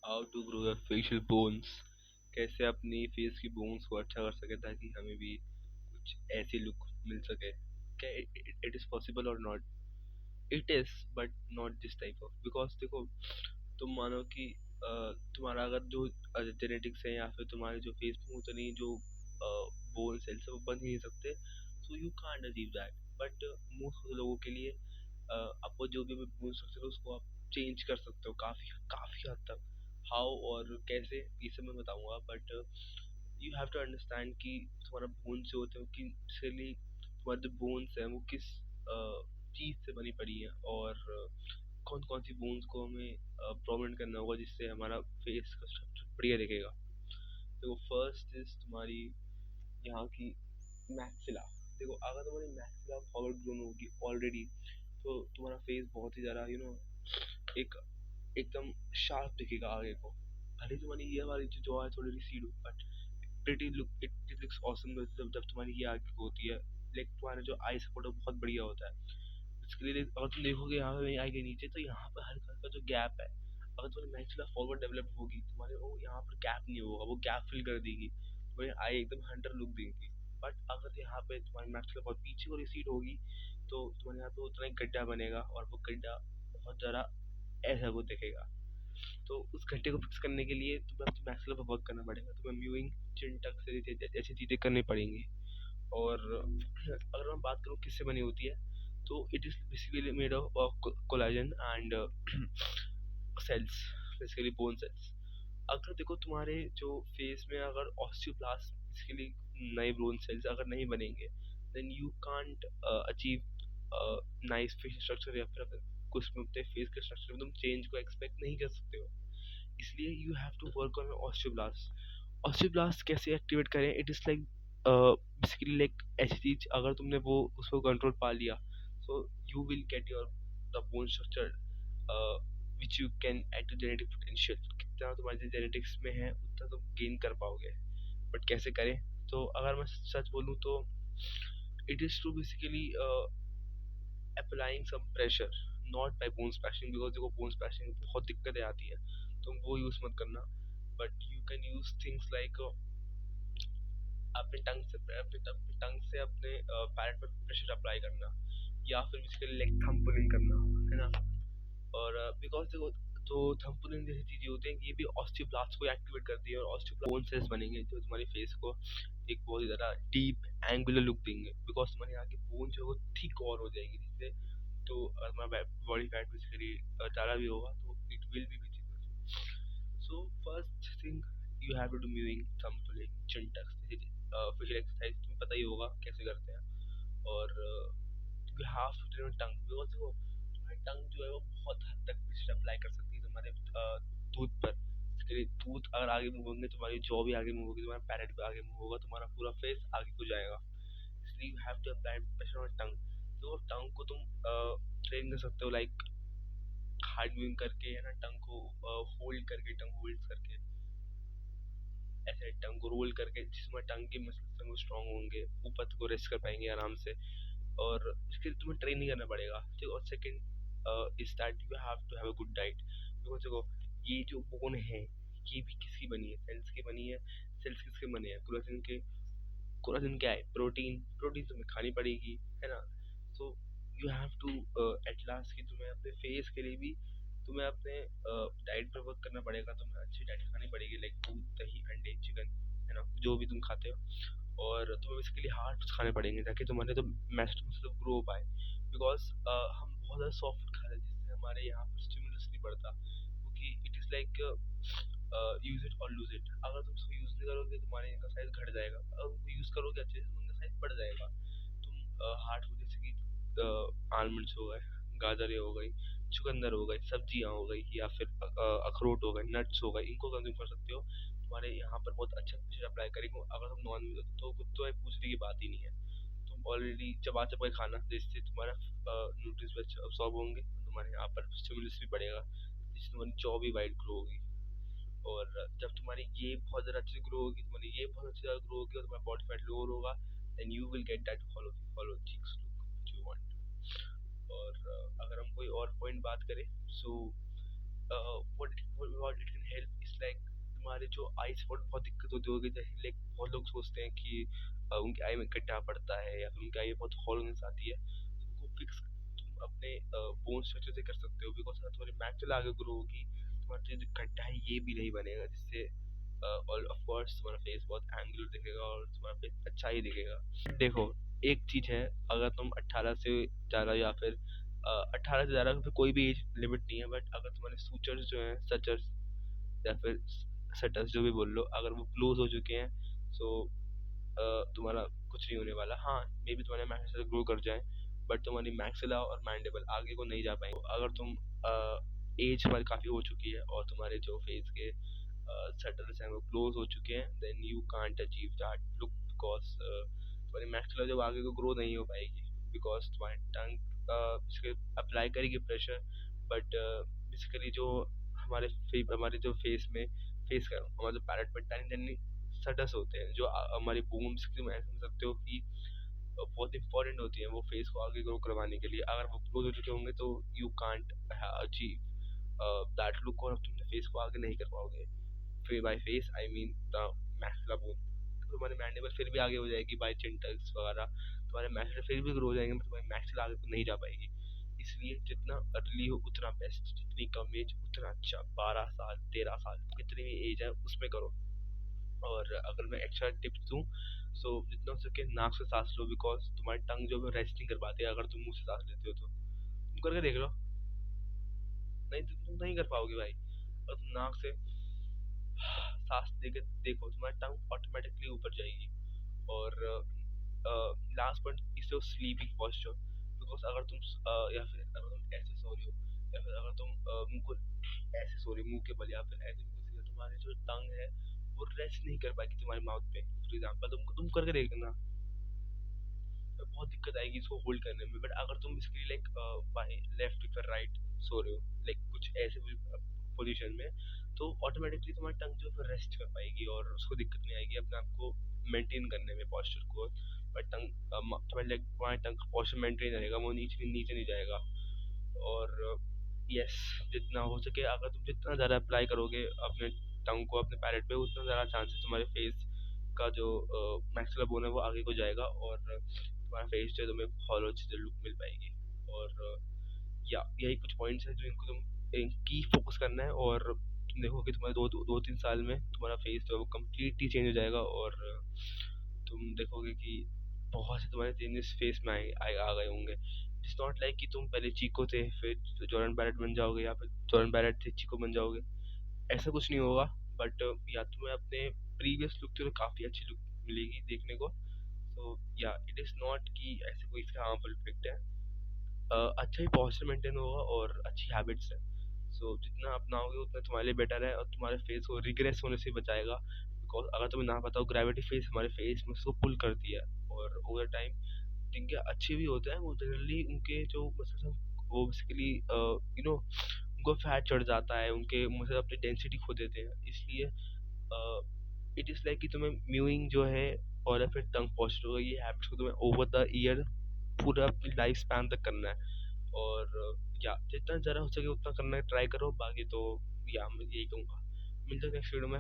How to grow your facial bones. कैसे अपनी face की बोन्स को अच्छा कर सके ताकि हमें भी कुछ ऐसी लुक मिल सके। क्या इट इज़ पॉसिबल और not? It is, but not this type of. Because देखो, तुम मानो कि तुम्हारा अगर जो जेनेटिक्स है या फिर तुम्हारे जो फेस में उतनी जो बोन सेल्स है वो बन ही नहीं सकते, so you can't achieve that. But most लोगों के लिए आपको जो भी बोन स्ट्रक्चर है उसको आप चेंज कर सकते हो काफ़ी काफ़ी हद तक। हाउ और कैसे ये सब मैं बताऊंगा, but you have to understand कि तुम्हारा बोन जो होते हैं कि बेसिकली तुम्हारे जो बोन्स हैं वो किस चीज़ से बनी पड़ी है, और कौन कौन सी बोन्स को हमें प्रोमिनेंट करना होगा जिससे हमारा फेस का स्ट्रक्चर बढ़िया दिखेगा। तो फर्स्ट इज तुम्हारी यहाँ की मैक्सिला। देखो, अगर तुम्हारी मैक्सिला फॉरवर्ड ग्रोन होगी ऑलरेडी तो तुम्हारा फेस बहुत ही ज़्यादा एक एकदम शार्प दिखेगा आगे को। भले ही तुम्हारी ये वाली जो जॉ है थोड़ी रिसीड हो, but pretty look it looks awesome जब तुम्हारी ये आगे को होती है। लाइक तुम्हारा जो आई सपोर्ट है बहुत बढ़िया होता है। इसके लिए अगर तुम देखोगे यहाँ पे आई के नीचे, तो यहाँ पर हल्का हल्का जो गैप है, अगर तुम्हारी मैक्सिला फॉरवर्ड डेवलप होगी तुम्हारे वो यहाँ पर गैप नहीं होगा, वो गैप फिल कर देगी, तुम्हारी आई एकदम हंटर लुक देगी। बट अगर यहाँ पे तुम्हारी मैक्सिला बहुत पीछे को रिसीड होगी तो तुम्हारे यहाँ पे उतना ही गड्ढा बनेगा, और वो गड्ढा बहुत ज़्यादा ऐसा वो दिखेगा। तो उस घंटे को फिक्स करने के लिए तुम्हें अपनी मैक्सिला पर वर्क करना पड़ेगा। तुम्हें म्यूइंग, चिन टक से ऐसी चीज़ें करनी पड़ेंगी। और अगर मैं बात करूँ किससे बनी होती है, तो it is basically made of collagen and cells, basically bone cells. अगर देखो तुम्हारे जो फेस में अगर ऑस्टियोब्लास्ट बेसिकली नए बोन सेल्स अगर नहीं बनेंगे, then you can't achieve nice face structure, या फिर अगर कुछ में अपने फेस के स्ट्रक्चर में तुम चेंज को एक्सपेक्ट नहीं कर सकते हो। इसलिए you have to work on osteoblast. Osteoblast कैसे एक्टिवेट करें? It is like basically like ऐसी चीज, अगर तुमने वो उसको कंट्रोल पा लिया, so you will get your the bone structure which you can at genetic potential. जितना तुम्हारे जेनेटिक्स में है उतना तुम गेन कर पाओगे। बट कैसे करें? तो अगर मैं सच बोलूँ तो it is to basically applying some pressure, not by bone spacing. Because देखो, बोन स्पैशिंग में बहुत दिक्कतें आती है, तुम वो यूज़ मत करना। But you can use things like अपने टंग से अपने पैलेट पर प्रेशर अप्लाई करना, या फिर बेसिकली लाइक थंब पुलिंग करना, है ना। और बिकॉज देखो, तो थंब पुलिंग जैसी चीज़ें होती हैं, ये भी ऑस्टियोब्लास्ट को एक्टिवेट करती है, और ऑस्टियोब्लास्ट बोन सेल्स बनेंगे जो तुम्हारे फेस को एक बहुत ही ज़्यादा डीप एंगुलर लुक देंगे। बिकॉज तुम्हारे यहाँ की बोन जो है वो थिक और हो जाएगी जिससे, तो अगर तुम्हारा बॉडी फैट बेसिकली ज़्यादा भी होगा तो it will be visible. So first thing, you have to do mewing, thumb pulling, chin tucks, facial exercise तुम्हें पता ही होगा कैसे करते हैं। और you have to train tongue, because देखो तुम्हारी टंग जो है वो बहुत हद तक प्रेशर अप्लाई कर सकती है तुम्हारे टूथ पर। इसके लिए टूथ अगर आगे मूव होंगे, तुम्हारी जॉ भी आगे मूव होगी, तुम्हारा पैलेट भी आगे मूव होगा, तुम्हारा पूरा फेस आगे को जाएगा। इसलिए you have to apply pressure on tongue. तो टंग को तुम ट्रेन कर सकते हो, लाइक हार्ड मूविंग करके, है ना, टंग को होल्ड करके, टंग होल्ड करके, ऐसे टंग को रोल करके, जिसमें टंग के मसल्स हैं वो स्ट्रांग होंगे, ऊपर को रेस्ट कर पाएंगे आराम से। और इसके लिए तुम्हें ट्रेन नहीं करना पड़ेगा, ठीक। और second is that you have to have a good diet. Because देखो, ये जो बोन है ये भी किसकी बनी है? सेल्स की बनी है। सेल्स किसके बने हैं? कोलाजन के। कोलाजन क्या है? प्रोटीन। प्रोटीन तुम्हें खानी पड़ेगी, है ना। So you have to at last कि तुम्हें अपने फेस के लिए भी तुम्हें अपने डाइट पर वर्क करना पड़ेगा। तुम्हें अच्छी डाइट खानी पड़ेगी, लाइक दूध, दही, अंडे, चिकन, है ना, जो भी तुम खाते हो। और तुम्हें इसके लिए हार्ड फूड्स खाने पड़ेंगे ताकि तुम्हारे तो मैस्ट मतलब ग्रो हो पाए। बिकॉज हम बहुत ज़्यादा सॉफ्ट फूड खा रहे हैं जिससे हमारे यहाँ पर स्टिमुलस नहीं बढ़ता, क्योंकि it is like use it और लूज इट। अगर तुम इसको यूज़ नहीं करोगे तुम्हारे इनका साइज घट जाएगा, अगर तुम यूज़ करोगे अच्छे से तो उनका साइज बढ़ जाएगा। तुम हार्ड फूड जैसे कि आलमंड्स हो गए, गाजरें हो गई, चुकंदर हो गई, सब्जियां हो गई, या फिर अखरोट हो गए, नट्स हो गए, इनको कंज्यूम कर सकते हो। तुम्हारे यहाँ पर बहुत अच्छा प्रेशर अप्लाई करेंगे। अगर तुम नॉन वेज हो तो कुछ तो पूछने की बात ही नहीं है। तुम ऑलरेडी चबा चबा के खाना, जिससे तुम्हारा न्यूट्रिएंट्स अब्सॉर्ब होंगे, तुम्हारे यहाँ पर स्टिमुलस भी बढ़ेगा, जिससे तुम्हारी जॉ भी वाइड ग्रो होगी। और जब तुम्हारी ये बहुत ज़्यादा अच्छी ग्रो होगी, तुम्हारी ये बहुत अच्छी ज़्यादा ग्रो होगी, और तुम्हारा बॉडी फैट लोअर होगा, then you will get that hollow cheeks look which you want। और अगर हम कोई और पॉइंट बात करें, so what it can help, जो आई स्पॉट बहुत दिक्कत होती होगी, जैसे लाइक बहुत लोग सोचते हैं कि उनकी आई में गड्ढा पड़ता है या फिर उनकी आई में बहुत हॉलोनेस आती है, तो उनको फिक्स तुम अपने बोन स्ट्रक्चर से कर सकते हो, बिकॉज अगर तुम्हारी मैक्सिल आगे ग्रो होगी, तुम्हारा जो गड्ढा है ये भी नहीं बनेगा, जिससे और ऑफ कोर्स तुम्हारा फेस बहुत एंगुलर दिखेगा और तुम्हारा फेस अच्छा ही दिखेगा। देखो, एक चीज़ है, अगर तुम 18 से ज़्यादा या फिर 18 से ज़्यादा फिर कोई भी एज लिमिट नहीं है, बट अगर तुम्हारे सूचर्स जो हैं सचर्स या फिर सटर्स जो भी बोल लो, अगर वो क्लोज हो चुके हैं, सो तुम्हारा कुछ नहीं होने वाला। हाँ, मे बी तुम्हारे मैक्सिला ग्रो कर जाए, बट तुम्हारी मैक्सिला और मैंडिबल आगे को नहीं जा पाएंगे। अगर तुम एज हमारी काफ़ी हो चुकी है और तुम्हारे जो फेस के सटल्स हैं वो क्लोज हो चुके हैं, then you can't achieve that look, because तुम्हारी मैक्सिला जब आगे को ग्रो नहीं हो पाएगी, बिकॉज तुम्हारी टंग अप्लाई करेगी प्रेशर, बट बेसिकली जो हमारे जो फेस का हमारा जो पैलेट में टाइनी टाइनी सटस होते हैं, जो हमारी बूम्स की, तुम ऐसा समझ सकते हो कि बहुत इंपॉर्टेंट होती है वो फेस को आगे ग्रो करवाने के लिए। अगर वो क्लोज हो चुके होंगे तो you can't achieve that look, और तुम फेस को आगे नहीं कर पाओगे। फिर by face I mean the maxilla bone. तो तुम्हारी मैंडिबल फिर भी आगे हो जाएगी बाय चिंटल्स वगैरह, तुम्हारे मैक्सिला फिर भी ग्रो हो जाएंगे, बट तुम्हारी मैक्सिला आगे को नहीं जा पाएगी। इसलिए जितना अर्ली हो उतना बेस्ट, जितनी कम एज उतना अच्छा। 12 साल 13 साल कितनी भी एज है उसमें करो। और अगर मैं एक्स्ट्रा टिप्स दूँ, सो जितना हो सके नाक से सांस लो, बिकॉज तुम्हारी टंग जो है रेस्ट नहीं कर पाती है अगर तुम मुंह से सांस लेते हो तो। तुम करके देख लो, नहीं तो तुम नहीं कर पाओगे भाई। और तुम नाक से सांस लेके देखो, तुम्हारी टंग ऑटोमेटिकली ऊपर जाएगी। और last point is your sleeping posture, because अगर तुम या फिर अगर तुम ऐसे सो रही हो, या फिर अगर तुम मुंह को ऐसे सो रही हो मुंह के बल, या फिर ऐसे मुंह को सीधे, तुम्हारी जो टंग है वो रेस्ट नहीं कर पाएगी तुम्हारे माउथ पे। फॉर एग्जाम्पल तुम करके देखना, तो बहुत दिक्कत आएगी इसको होल्ड करने में। बट अगर तुम इसके लिए लाइक बाय लेफ्ट या फिर राइट सो रहे हो, लाइक कुछ ऐसे पोजीशन में, तो ऑटोमेटिकली तुम्हारी टंग जो है रेस्ट कर पाएगी और उसको दिक्कत नहीं आएगी अपने आप को मेंटेन करने में, पॉस्चर को। बट टंग तुम्हारी लाइक तुम्हारी टंग का पॉस्चर मेंटेन रहेगा, वो नीचे नीचे नहीं जाएगा। और यस, जितना हो सके अगर तुम जितना ज़्यादा अप्लाई करोगे अपने टंग को अपने पैलेट पे, उतना ज़्यादा चांसेस तुम्हारे फेस का जो मैक्सिलर बोन है वो आगे को जाएगा, और तुम्हारा फेस जो है तुम्हें हॉलो अच्छी लुक मिल पाएगी। और या यही कुछ पॉइंट्स हैं जो इनको तुम इनकी फोकस करना है, और तुम देखोगे तुम्हारे 2-3 साल में तुम्हारा फेस जो है वो कम्प्लीटली चेंज हो जाएगा। और तुम देखोगे कि बहुत से तुम्हारे चेंजेस फेस में आ गए होंगे। इट्स नॉट लाइक कि तुम पहले चीको थे फिर जॉर्डन बैरेट बन जाओगे, या फिर जॉर्डन बैरेट थे चीको बन जाओगे, ऐसा कुछ नहीं होगा। बट या तुम्हें अपने प्रीवियस लुक तो काफ़ी अच्छी लुक मिलेगी देखने को। तो या इट इज़ नॉट कि ऐसे कोई इसका हार्मफुल इफेक्ट है। अच्छा ही पॉस्चर मेंटेन होगा और अच्छी हैबिट्स है। सो जितना अपनाओगे उतना तुम्हारे लिए बेटर है, और तुम्हारे फेस को रिग्रेस होने से बचाएगा। बिकॉज अगर तुम्हें ना पता हो, ग्रेविटी फेस हमारे फेस में उसको पुल करती है, और ओवर टाइम जिनके अच्छे भी होते हैं वो जनरली उनके जो मतलब वो बेसिकली उनको फैट चढ़ जाता है, उनके मतलब अपनी डेंसिटी खो देते हैं। इसलिए इट इज़ लाइक कि तुम्हें म्यूइंग जो है और या फिर टंग पॉस्चर होगा, ये हैबिट्स को तुम्हें ओवर द ईयर पूरा अपनी लाइफ स्पैन तक करना है। और या जितना ज़रा हो सके उतना करना ट्राई करो, बाकी तो या मैं यही कहूँगा। मिलते हैं नेक्स्ट वीडियो में।